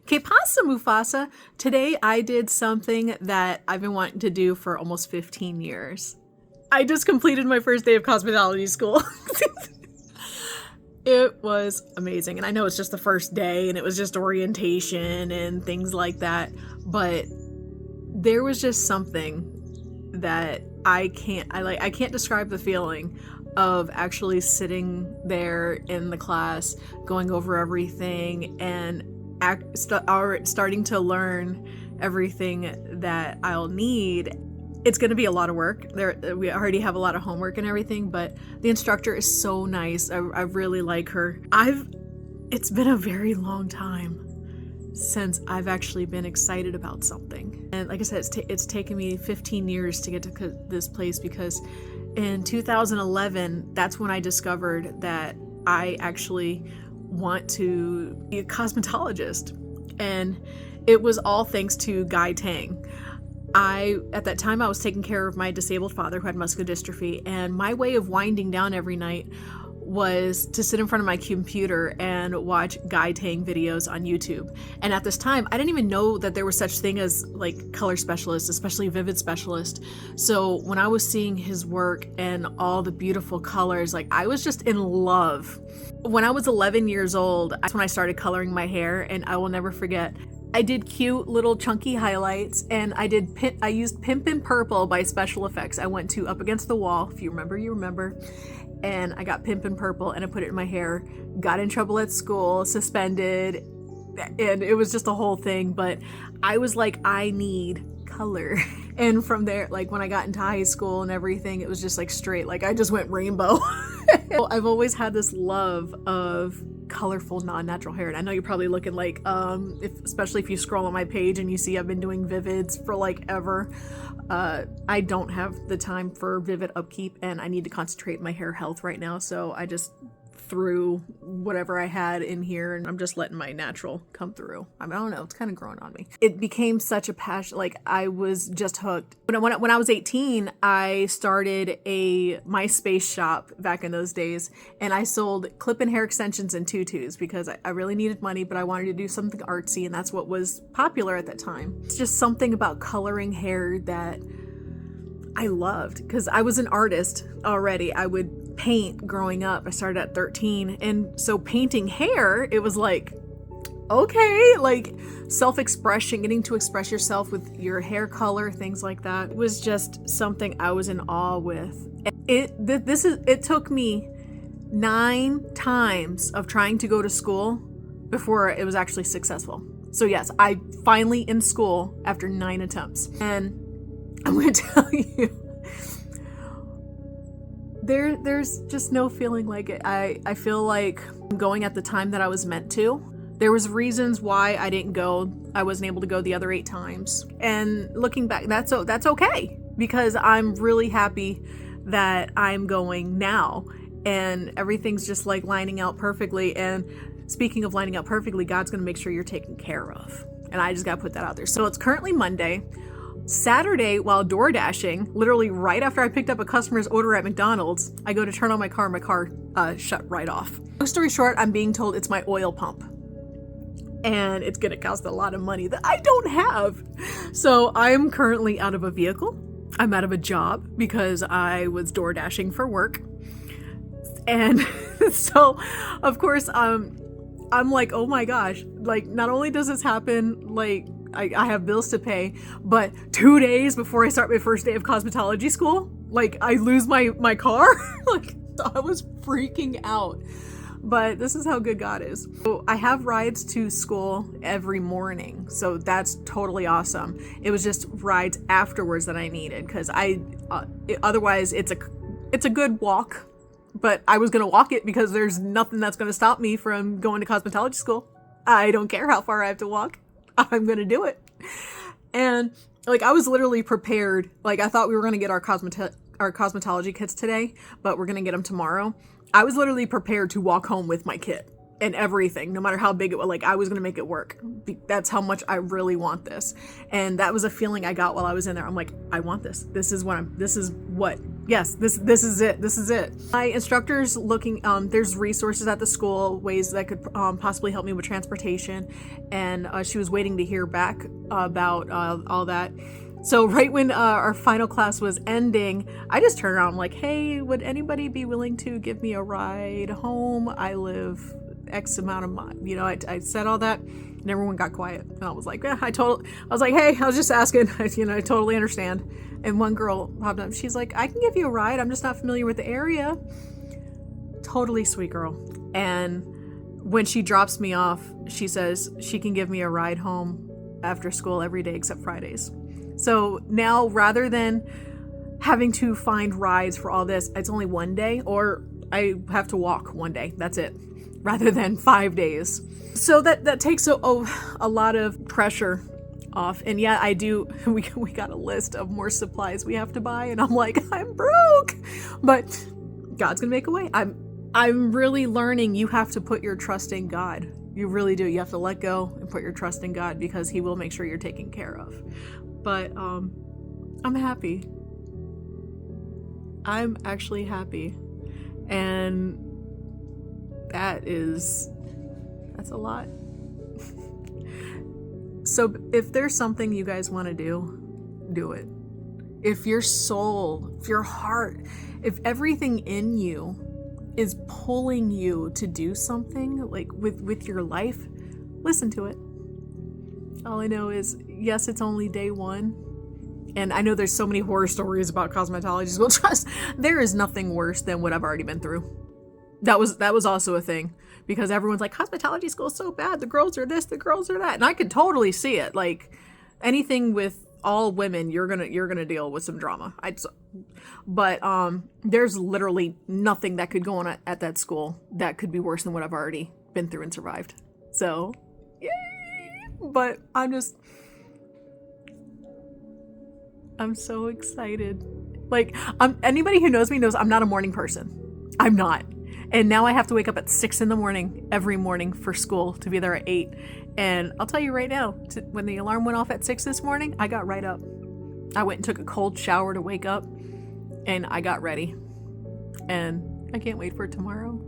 Que pasa, Mufasa? Today I did something that I've been wanting to do for almost 15 years. I just completed my first day of cosmetology school. It was amazing. And I know it's just the first day and it was just orientation and things like that. But there was just something that I can't describe the feeling of actually sitting there in the class, going over everything and starting to learn everything that I'll need. It's going to be a lot of work. We already have a lot of homework and everything, but the instructor is so nice. I really like her. It's been a very long time since I've actually been excited about something. And like I said, it's taken me 15 years to get to this place, because in 2011, that's when I discovered that I actually want to be a cosmetologist. And it was all thanks to Guy Tang. At that time, I was taking care of my disabled father who had muscular dystrophy, and my way of winding down every night was to sit in front of my computer and watch Guy Tang videos on YouTube. And at this time, I didn't even know that there was such thing as like color specialists, especially vivid specialist. So when I was seeing his work and all the beautiful colors, like I was just in love. When I was 11 years old, that's when I started coloring my hair, and I will never forget. I did cute little chunky highlights, and I used Pimpin' Purple by Special Effects. I went to Up Against the Wall, if you remember, you remember. And I got Pimpin' Purple and I put it in my hair, got in trouble at school, suspended, and it was just a whole thing. But I was like, I need color. And from there, like when I got into high school and everything, it was just like straight, like I just went rainbow. I've always had this love of colorful, non-natural hair. And I know you're probably looking like, especially if you scroll on my page and you see I've been doing vivids for like ever. I don't have the time for vivid upkeep, and I need to concentrate my hair health right now. So I just threw whatever I had in here, and I'm just letting my natural come through. I don't know, it's kind of growing on me. It became such a passion. Like I was just hooked. When I was 18, I started a MySpace shop back in those days, and I sold clip-in hair extensions and tutus because I really needed money, but I wanted to do something artsy, and that's what was popular at that time. It's just something about coloring hair that I loved, because I was an artist already. I would paint growing up. I started at 13, and so painting hair, it was like, okay, like self-expression, getting to express yourself with your hair color, things like that. It was just something I was in awe with. It took me 9 times of trying to go to school before it was actually successful. So yes, I finally in school after 9 attempts. And I'm going to tell you, there's just no feeling like it. I feel like I'm going at the time that I was meant to. There was reasons why I didn't go. I wasn't able to go the other 8 times. And looking back, that's okay, because I'm really happy that I'm going now, and everything's just like lining out perfectly. And speaking of lining out perfectly, God's going to make sure you're taken care of. And I just got to put that out there. So it's currently Monday. Saturday, while door dashing, literally right after I picked up a customer's order at McDonald's, I go to turn on my car and my car shut right off. Long story short, I'm being told it's my oil pump, and it's gonna cost a lot of money that I don't have. So I'm currently out of a vehicle. I'm out of a job because I was door dashing for work. And so of course, I'm like, oh my gosh, like not only does this happen, like I have bills to pay, but 2 days before I start my first day of cosmetology school, like I lose my car. Like I was freaking out. But this is how good God is. So I have rides to school every morning, so that's totally awesome. It was just rides afterwards that I needed, because otherwise it's a good walk, but I was gonna walk it because there's nothing that's gonna stop me from going to cosmetology school. I don't care how far I have to walk. I'm gonna do it. And like I was literally prepared. Like I thought we were gonna get our cosmetology kits today, but we're gonna get them tomorrow. I was literally prepared to walk home with my kit and everything, no matter how big it was. Like I was gonna make it work. That's how much I really want this. And that was a feeling I got while I was in there. I'm like, I want this. This is what Yes, this is it. This is it. My instructor's looking. There's resources at the school, ways that could possibly help me with transportation, and she was waiting to hear back about all that. So right when our final class was ending, I just turned around, I'm like, "Hey, would anybody be willing to give me a ride home? I live X amount of miles." You know, I said all that, and everyone got quiet. And I was like, "Yeah, I was like, hey, I was just asking. You know, I totally understand." And one girl popped up. She's like, "I can give you a ride. I'm just not familiar with the area." Totally sweet girl. And when she drops me off, she says she can give me a ride home after school every day except Fridays. So now, rather than having to find rides for all this, it's only one day, or I have to walk one day. That's it, rather than 5 days. So that takes a lot of pressure off. And yeah, I do. We got a list of more supplies we have to buy, and I'm like, I'm broke, but God's gonna make a way. I'm really learning. You have to put your trust in God. You really do. You have to let go and put your trust in God, because He will make sure you're taken care of. But I'm happy. I'm actually happy, and that's a lot. So if there's something you guys want to do it. If your soul, if your heart, if everything in you is pulling you to do something, like with your life, listen to it. All I know is, yes, it's only day one. And I know there's so many horror stories about cosmetology school. Trust, there is nothing worse than what I've already been through. That was also a thing, because everyone's like, cosmetology school is so bad. The girls are this, the girls are that. And I could totally see it. Like, anything with all women, you're gonna deal with some drama. But there's literally nothing that could go on at that school that could be worse than what I've already been through and survived. So, yay! But I'm so excited. Like, anybody who knows me knows I'm not a morning person. I'm not. And now I have to wake up at 6 a.m. every morning for school to be there at 8. And I'll tell you right now, when the alarm went off at 6 this morning, I got right up. I went and took a cold shower to wake up, and I got ready. And I can't wait for tomorrow.